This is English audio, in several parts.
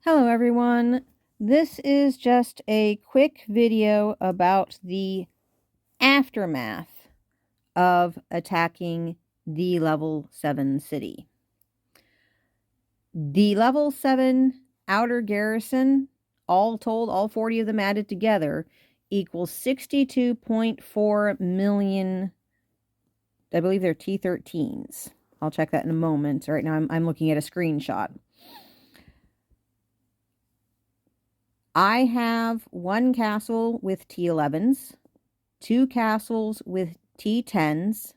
Hello everyone. This is just a quick video about the aftermath of attacking the level 7 city. The level 7 outer garrison, all told, all 40 of them added together, equals 62.4 million, I believe they're T-13s. I'll check that in a moment. Right now I'm looking at a screenshot. I have one castle with T11s, 2 castles with T10s,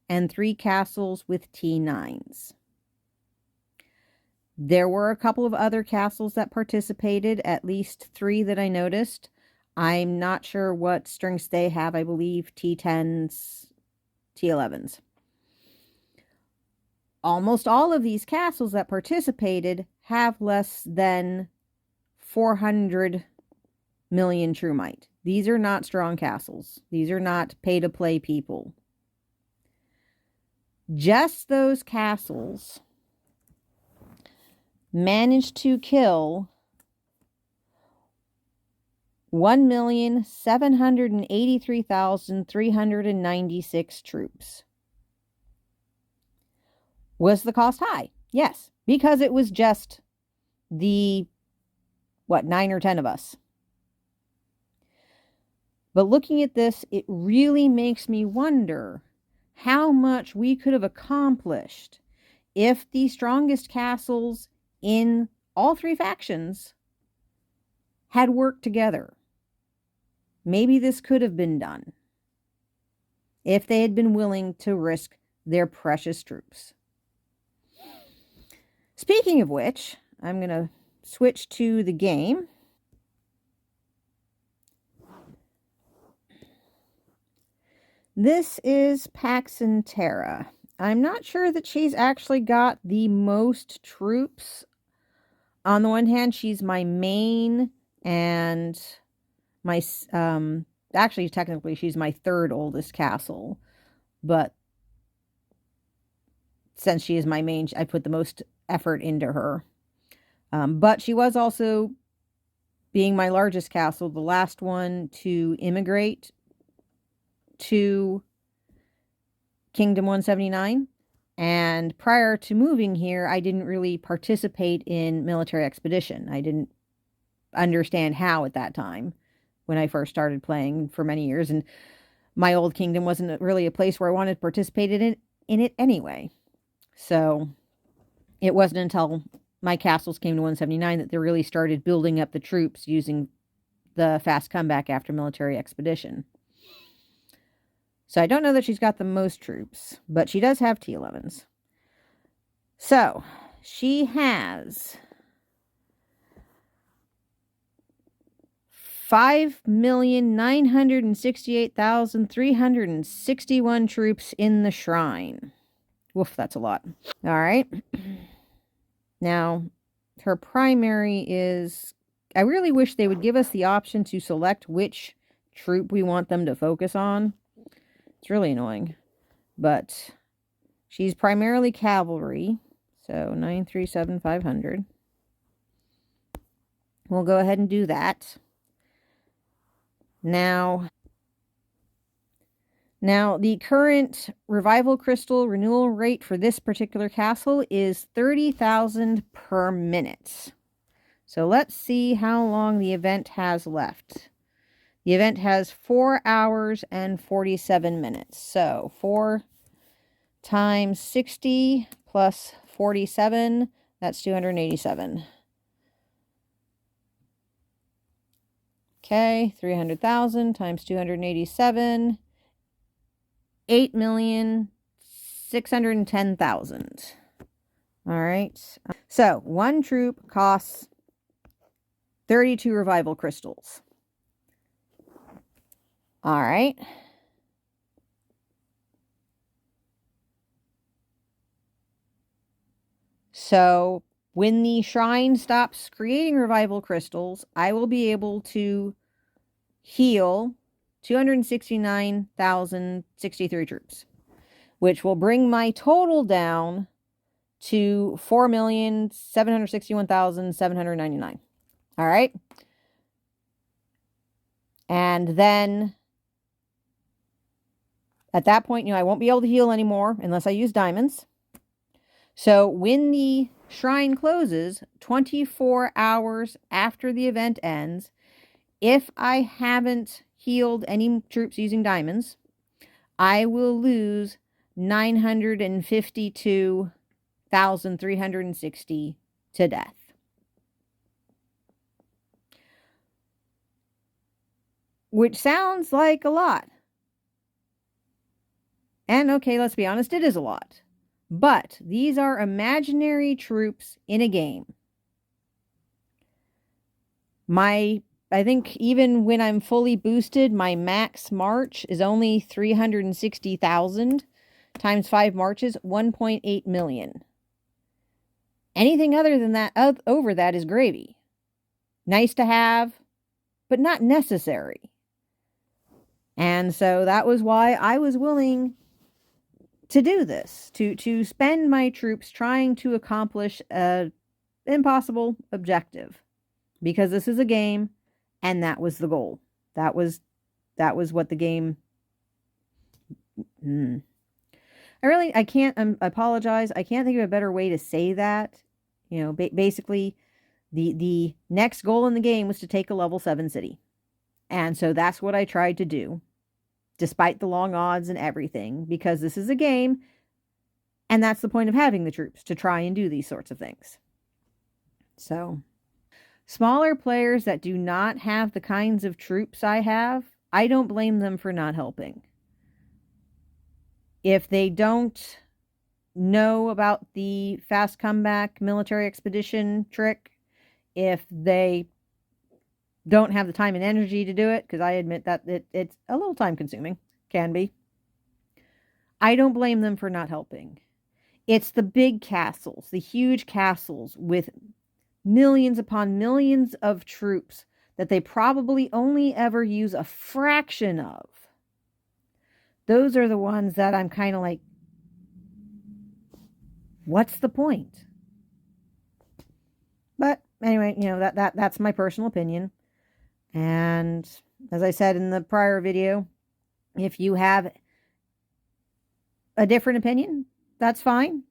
and 3 castles with T9s. There were a couple of other castles that participated, at least 3 that I noticed. I'm not sure what strengths they have. I believe T10s, T11s. Almost all of these castles that participated have less than 400 million true might. These are not strong castles. These are not pay-to-play people. Just those castles managed to kill 1,783,396 troops. Was the cost high? Yes, because it was just the, 9 or 10 of us. But looking at this, it really makes me wonder how much we could have accomplished if the strongest castles in all 3 factions had worked together. Maybe this could have been done if they had been willing to risk their precious troops. Speaking of which, I'm going to switch to the game. This is Paxton Terra. I'm not sure that she's actually got the most troops. On the one hand, she's my main and my, actually, technically, she's my 3rd oldest castle. But since she is my main, I put the most effort into her. But she was also, being my largest castle, the last one to immigrate to Kingdom 179. And prior to moving here, I didn't really participate in military expedition. I didn't understand how at that time when I first started playing for many years. And my old kingdom wasn't really a place where I wanted to participate in it anyway. So it wasn't until my castles came to 179 that they really started building up the troops using the fast comeback after military expedition. So I don't know that she's got the most troops, but she does have T11s. So she has 5,968,361 troops in the shrine. Woof, that's a lot. All right. Now, her primary is, I really wish they would give us the option to select which troop we want them to focus on. It's really annoying. But she's primarily cavalry. So 937,500. We'll go ahead and do that. Now, the current revival crystal renewal rate for this particular castle is 30,000 per minute. So let's see how long the event has left. The event has 4 hours and 47 minutes. So 4 times 60 plus 47, that's 287. Okay, 300,000 times 287, 8,610,000. All right. So one troop costs 32 revival crystals. All right. So when the shrine stops creating revival crystals, I will be able to heal 269,063 troops, which will bring my total down to 4,761,799. All right. And then at that point, I won't be able to heal anymore unless I use diamonds. So when the shrine closes, 24 hours after the event ends, if I haven't healed any troops using diamonds, I will lose 952,360 to death. Which sounds like a lot. And okay, let's be honest, it is a lot. But these are imaginary troops in a game. I think even when I'm fully boosted, my max march is only 360,000 times 5 marches, 1.8 million. Anything other than that, over that is gravy. Nice to have, but not necessary. And so that was why I was willing to do this, to spend my troops trying to accomplish an impossible objective, because this is a game, and that was the goal. That was what the game. I can't. I apologize. I can't think of a better way to say that. Basically, the next goal in the game was to take a level 7 city, and so that's what I tried to do, despite the long odds and everything, because this is a game, and that's the point of having the troops, to try and do these sorts of things. So, smaller players that do not have the kinds of troops I have, I don't blame them for not helping. If they don't know about the fast comeback military expedition trick, if they don't have the time and energy to do it, because I admit that it's a little time consuming, can be, I don't blame them for not helping. It's the big castles, the huge castles with millions upon millions of troops that they probably only ever use a fraction of. Those are the ones that I'm kind of like, what's the point? But anyway, that's my personal opinion. And as I said in the prior video, if you have a different opinion, that's fine.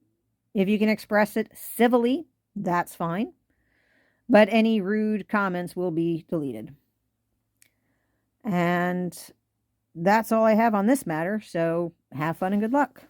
If you can express it civilly, that's fine. But any rude comments will be deleted. And that's all I have on this matter. So have fun and good luck.